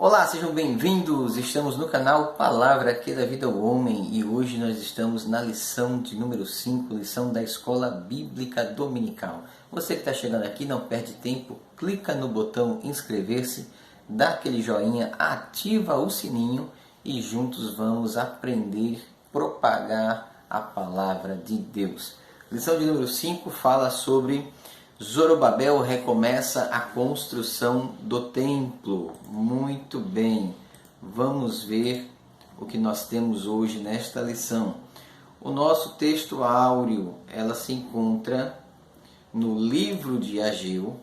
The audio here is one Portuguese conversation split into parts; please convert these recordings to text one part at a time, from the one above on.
Olá, sejam bem-vindos! Estamos no canal Palavra que dá vida ao homem e hoje nós estamos na lição de número 5, lição da Escola Bíblica Dominical. Você que está chegando aqui, não perde tempo, clica no botão inscrever-se, dá aquele joinha, ativa o sininho e juntos vamos aprender, propagar a Palavra de Deus. Lição de número 5 fala sobre Zorobabel recomeça a construção do templo. Muito bem, vamos ver o que nós temos hoje nesta lição. O nosso texto áureo, ela se encontra no livro de Ageu,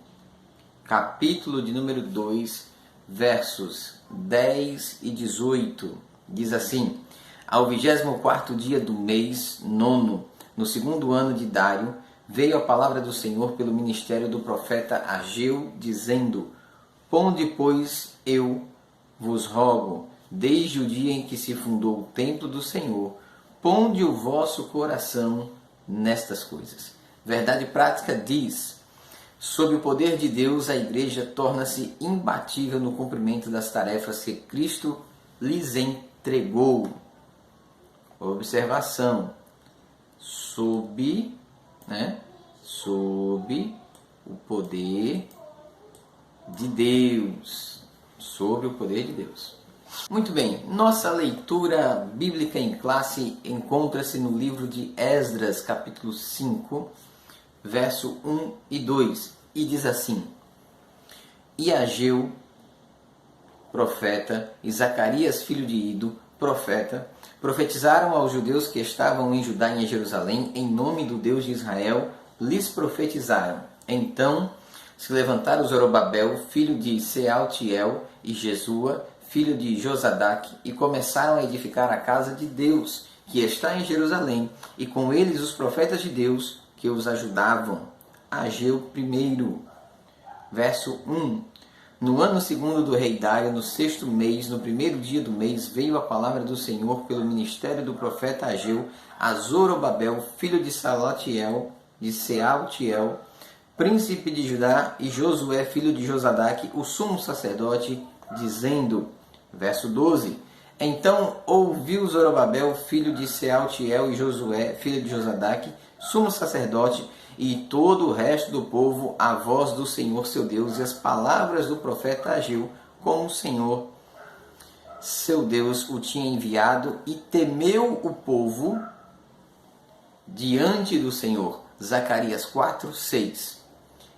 capítulo de número 2, versos 10 e 18. Diz assim: ao 24º dia do mês nono, no segundo ano de Dário, veio a palavra do Senhor pelo ministério do profeta Ageu, dizendo: ponde, pois, eu vos rogo, desde o dia em que se fundou o templo do Senhor, ponde o vosso coração nestas coisas. Verdade prática diz: sob o poder de Deus, a igreja torna-se imbatível no cumprimento das tarefas que Cristo lhes entregou. Observação: sob o poder de Deus. Sob o poder de Deus. Muito bem, nossa leitura bíblica em classe encontra-se no livro de Esdras, capítulo 5, verso 1 e 2, e diz assim: e Ageu, profeta, e Zacarias, filho de Ido, profeta, profetizaram aos judeus que estavam em Judá e em Jerusalém, em nome do Deus de Israel, lhes profetizaram. Então se levantaram Zorobabel, filho de Sealtiel, e Jesua, filho de Josadaque, e começaram a edificar a casa de Deus, que está em Jerusalém, e com eles os profetas de Deus que os ajudavam. Ageu I, verso 1. No ano segundo do rei Dário, no sexto mês, no primeiro dia do mês, veio a palavra do Senhor pelo ministério do profeta Ageu a Zorobabel, filho de Sealtiel, príncipe de Judá, e Josué, filho de Josadaque, o sumo sacerdote, dizendo, verso 12, então ouviu Zorobabel, filho de Sealtiel, e Josué, filho de Josadaque, sumo sacerdote, e todo o resto do povo, a voz do Senhor seu Deus e as palavras do profeta Ageu, como o Senhor seu Deus o tinha enviado, e temeu o povo diante do Senhor. Zacarias 4, 6.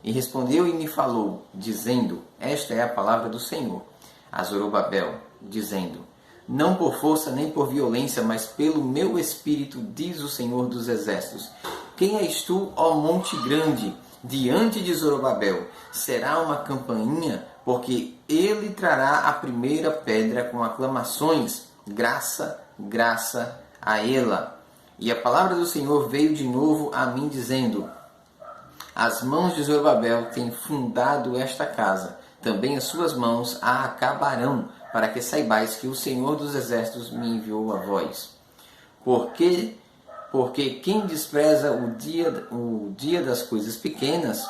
E respondeu e me falou, dizendo, esta é a palavra do Senhor a Zorobabel, dizendo, não por força nem por violência, mas pelo meu espírito, diz o Senhor dos exércitos. Quem és tu, ó monte grande, diante de Zorobabel? Será uma campainha, porque ele trará a primeira pedra com aclamações, graça, graça a ela. E a palavra do Senhor veio de novo a mim, dizendo, as mãos de Zorobabel têm fundado esta casa, também as suas mãos a acabarão, para que saibais que o Senhor dos exércitos me enviou a vós. Porque quem despreza o dia das coisas pequenas,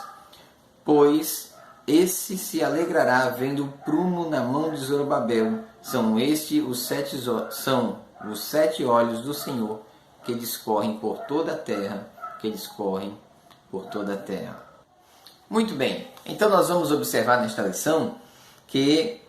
pois esse se alegrará vendo o prumo na mão de Zorobabel. São os sete olhos do Senhor que discorrem por toda a terra, Muito bem, então nós vamos observar nesta lição que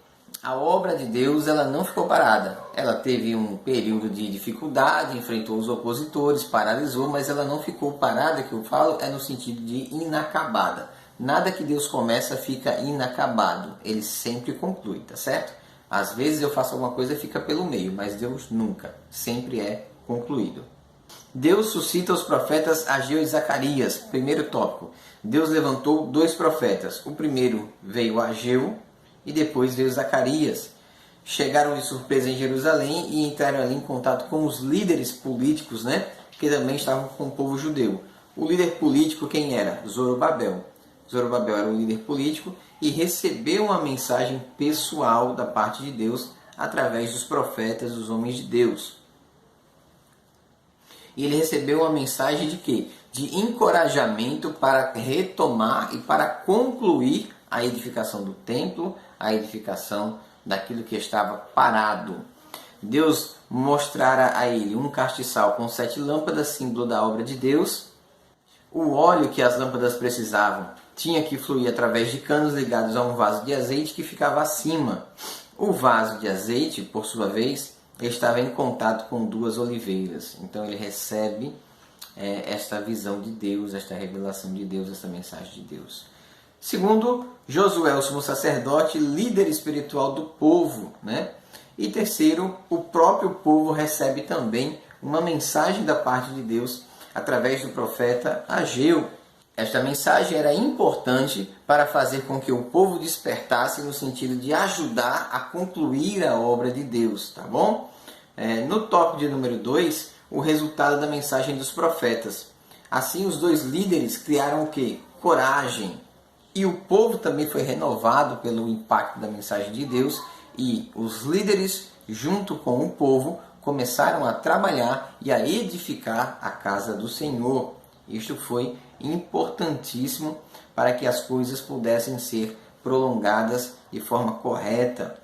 a obra de Deus ela não ficou parada. Ela teve um período de dificuldade, enfrentou os opositores, paralisou, mas ela não ficou parada, que eu falo, é no sentido de inacabada. Nada que Deus começa fica inacabado, ele sempre conclui, tá certo? Às vezes eu faço alguma coisa e fica pelo meio, mas Deus nunca, sempre é concluído. Deus suscita os profetas Ageu e Zacarias. Primeiro tópico, Deus levantou dois profetas. O primeiro veio Ageu e depois veio Zacarias. Chegaram de surpresa em Jerusalém e entraram ali em contato com os líderes políticos, que também estavam com o povo judeu. O líder político quem era? Zorobabel. Zorobabel era o líder político e recebeu uma mensagem pessoal da parte de Deus através dos profetas, dos homens de Deus. E ele recebeu uma mensagem de quê? De encorajamento para retomar e para concluir a edificação do templo, a edificação daquilo que estava parado. Deus mostrara a ele um castiçal com 7 lâmpadas, símbolo da obra de Deus. O óleo que as lâmpadas precisavam tinha que fluir através de canos ligados a um vaso de azeite que ficava acima. O vaso de azeite, por sua vez, estava em contato com 2 oliveiras. Então ele recebe esta visão de Deus, esta revelação de Deus, esta mensagem de Deus. Segundo, Josué, o sumo sacerdote, líder espiritual do povo, né? E terceiro, o próprio povo recebe também uma mensagem da parte de Deus através do profeta Ageu. Esta mensagem era importante para fazer com que o povo despertasse no sentido de ajudar a concluir a obra de Deus, tá bom? No tópico de número 2, o resultado da mensagem dos profetas. Assim, os 2 líderes criaram o quê? Coragem. E o povo também foi renovado pelo impacto da mensagem de Deus. E os líderes, junto com o povo, começaram a trabalhar e a edificar a casa do Senhor. Isto foi importantíssimo para que as coisas pudessem ser prolongadas de forma correta.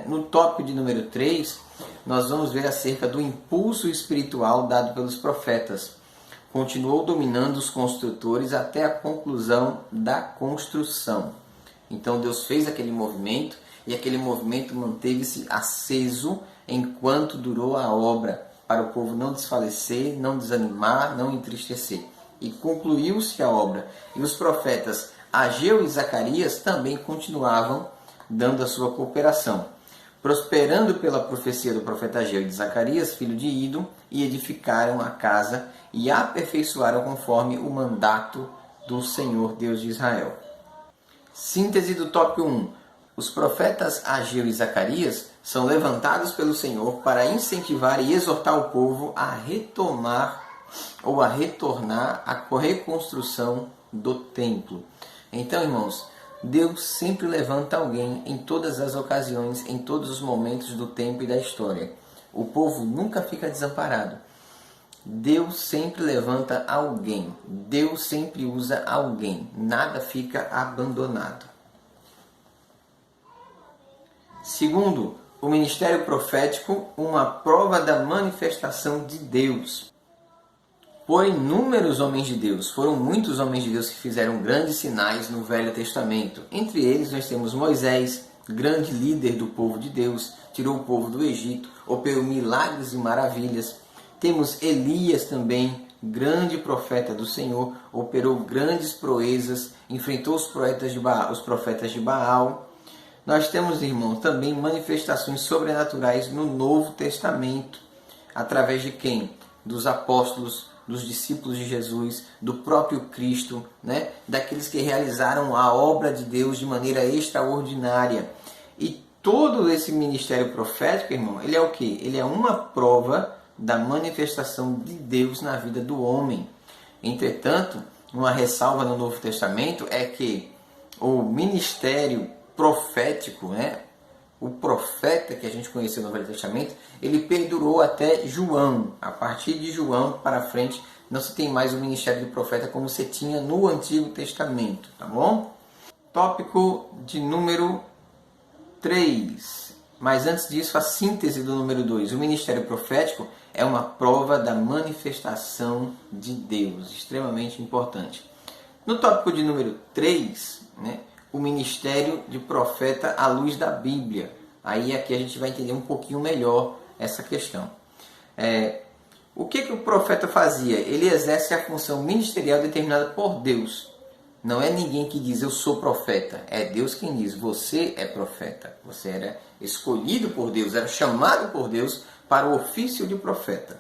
No tópico de número 3, nós vamos ver acerca do impulso espiritual dado pelos profetas. Continuou dominando os construtores até a conclusão da construção. Então Deus fez aquele movimento e aquele movimento manteve-se aceso enquanto durou a obra, para o povo não desfalecer, não desanimar, não entristecer. E concluiu-se a obra. E os profetas Ageu e Zacarias também continuavam dando a sua cooperação, prosperando pela profecia do profeta Ageu e de Zacarias, filho de Ido, e edificaram a casa e a aperfeiçoaram conforme o mandato do Senhor Deus de Israel. Síntese do tópico 1. Os profetas Ageu e Zacarias são levantados pelo Senhor para incentivar e exortar o povo a retomar ou a retornar à reconstrução do templo. Então, irmãos, Deus sempre levanta alguém em todas as ocasiões, em todos os momentos do tempo e da história. O povo nunca fica desamparado. Deus sempre levanta alguém. Deus sempre usa alguém. Nada fica abandonado. Segundo, o ministério profético, uma prova da manifestação de Deus. Por inúmeros homens de Deus, foram muitos homens de Deus que fizeram grandes sinais no Velho Testamento. Entre eles nós temos Moisés, grande líder do povo de Deus, tirou o povo do Egito, operou milagres e maravilhas. Temos Elias também, grande profeta do Senhor, operou grandes proezas, enfrentou os profetas de Baal. Nós temos, irmãos, também manifestações sobrenaturais no Novo Testamento. Através de quem? Dos apóstolos, dos discípulos de Jesus, do próprio Cristo, né? Daqueles que realizaram a obra de Deus de maneira extraordinária. E todo esse ministério profético, irmão, ele é o quê? Ele é uma prova da manifestação de Deus na vida do homem. Entretanto, uma ressalva no Novo Testamento é que o ministério profético, né? O profeta que a gente conheceu no Velho Testamento, ele perdurou até João. A partir de João para frente, não se tem mais o ministério do profeta como se tinha no Antigo Testamento, tá bom? Tópico de número 3. Mas antes disso, a síntese do número 2. O ministério profético é uma prova da manifestação de Deus, extremamente importante. No tópico de número 3, né? O ministério de profeta à luz da Bíblia. Aí aqui a gente vai entender um pouquinho melhor essa questão. O que o profeta fazia? Ele exerce a função ministerial determinada por Deus. Não é ninguém que diz eu sou profeta. É Deus quem diz você é profeta. Você era escolhido por Deus, era chamado por Deus para o ofício de profeta.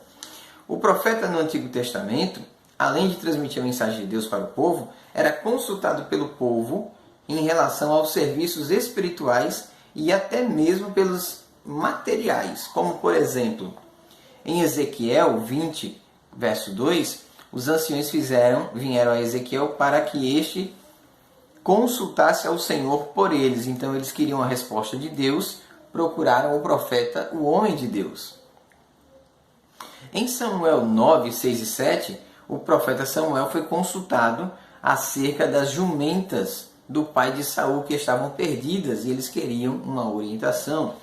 O profeta no Antigo Testamento, além de transmitir a mensagem de Deus para o povo, era consultado pelo povo em relação aos serviços espirituais e até mesmo pelos materiais, como por exemplo, em Ezequiel 20, verso 2, os anciões vieram a Ezequiel para que este consultasse ao Senhor por eles. Então eles queriam a resposta de Deus, procuraram o profeta, o homem de Deus. Em Samuel 9, 6 e 7, o profeta Samuel foi consultado acerca das jumentas do pai de Saul que estavam perdidas e eles queriam uma orientação.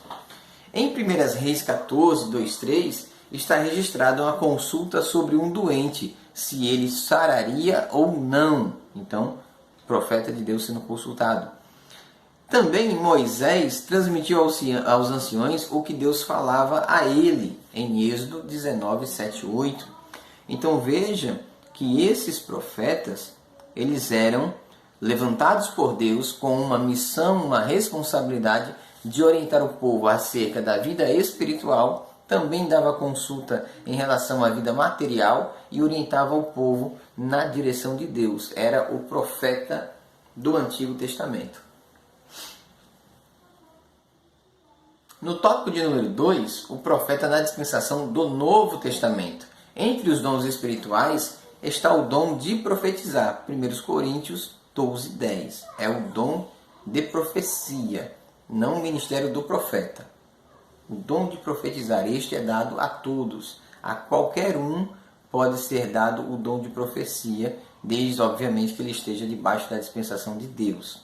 Em 1 Reis 14, 2, 3, está registrada uma consulta sobre um doente, se ele sararia ou não. Então, profeta de Deus sendo consultado. Também Moisés transmitiu aos anciões o que Deus falava a ele, em Êxodo 19, 7, 8. Então veja que esses profetas, eles eram levantados por Deus com uma missão, uma responsabilidade de orientar o povo acerca da vida espiritual, também dava consulta em relação à vida material e orientava o povo na direção de Deus. Era o profeta do Antigo Testamento. No tópico de número 2, o profeta na dispensação do Novo Testamento. Entre os dons espirituais está o dom de profetizar. 1 Coríntios 12, 10. É o dom de profecia, não o ministério do profeta. O dom de profetizar, este é dado a todos. A qualquer um pode ser dado o dom de profecia, desde, obviamente, que ele esteja debaixo da dispensação de Deus.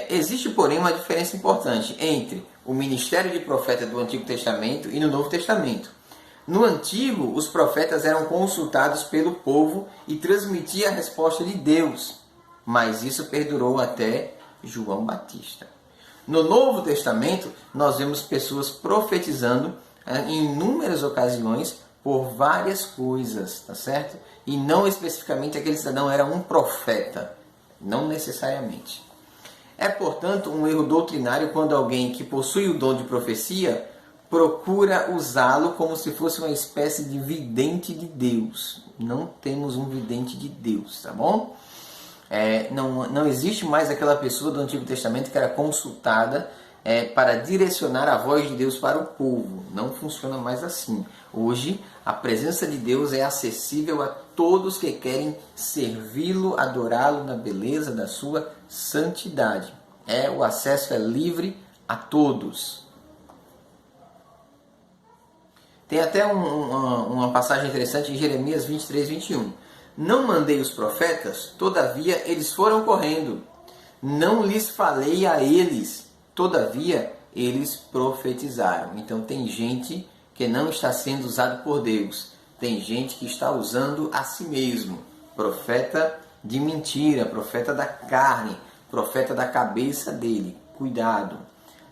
Existe, porém, uma diferença importante entre o ministério de profeta do Antigo Testamento e no Novo Testamento. No Antigo, os profetas eram consultados pelo povo e transmitiam a resposta de Deus, mas isso perdurou até João Batista. No Novo Testamento, nós vemos pessoas profetizando em inúmeras ocasiões por várias coisas, tá certo? E não especificamente aquele cidadão era um profeta, não necessariamente. É, portanto, um erro doutrinário quando alguém que possui o dom de profecia procura usá-lo como se fosse uma espécie de vidente de Deus. Não temos um vidente de Deus, tá bom? Não existe mais aquela pessoa do Antigo Testamento que era consultada para direcionar a voz de Deus para o povo. Não funciona mais assim. Hoje, a presença de Deus é acessível a todos que querem servi-lo, adorá-lo na beleza da sua santidade. O acesso é livre a todos. Tem até uma passagem interessante em Jeremias 23, 21. Não mandei os profetas, todavia eles foram correndo. Não lhes falei a eles, todavia eles profetizaram. Então tem gente que não está sendo usado por Deus. Tem gente que está usando a si mesmo. Profeta de mentira, profeta da carne, profeta da cabeça dele. Cuidado.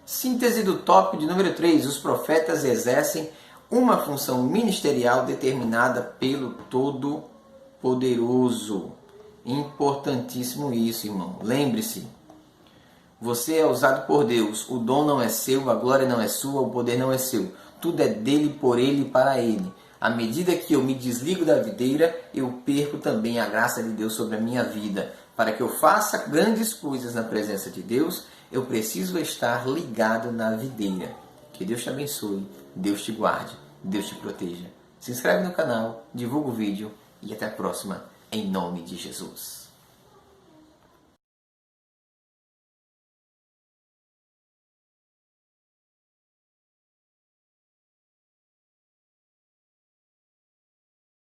Síntese do tópico de número 3. Os profetas exercem uma função ministerial determinada pelo Todo-Poderoso. Importantíssimo isso, irmão. Lembre-se, você é usado por Deus. O dom não é seu, a glória não é sua, o poder não é seu. Tudo é dele, por ele e para ele. À medida que eu me desligo da videira, eu perco também a graça de Deus sobre a minha vida. Para que eu faça grandes coisas na presença de Deus, eu preciso estar ligado na videira. Que Deus te abençoe, Deus te guarde, Deus te proteja. Se inscreve no canal, divulga o vídeo e até a próxima, em nome de Jesus.